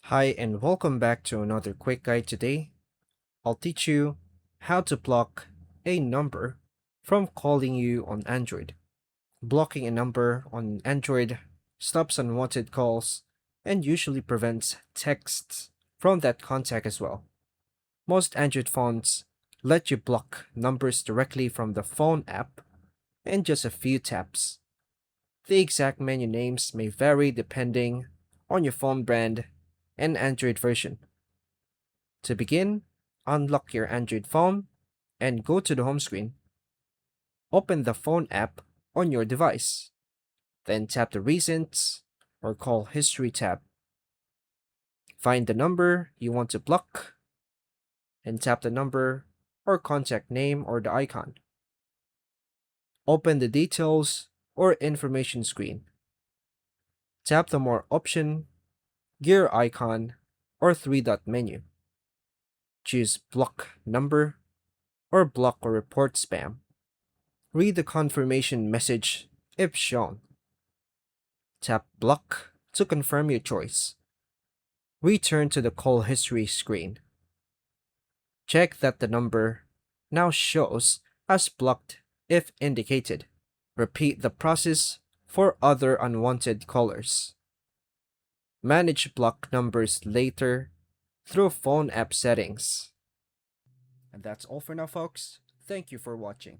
Hi and welcome back to another quick guide. Today, I'll teach you how to block a number from calling you on Android. Blocking a number on Android stops unwanted calls and usually prevents texts from that contact as well. Most Android phones let you block numbers directly from the phone app in just a few taps. The exact menu names may vary depending on your phone brand and Android version. To begin, unlock your Android phone and go to the home screen. Open the phone app on your device. Then tap the Recents or Call History tab. Find the number you want to block and tap the number or contact name or the icon. Open the Details or Information screen. Tap the More option, gear icon, or three-dot menu. Choose Block Number or Block or Report Spam. Read the confirmation message if shown. Tap Block to confirm your choice. Return to the call history screen. Check that the number now shows as blocked if indicated. Repeat the process for other unwanted callers. Manage block numbers later through phone app settings. And that's all for now, folks. Thank you for watching.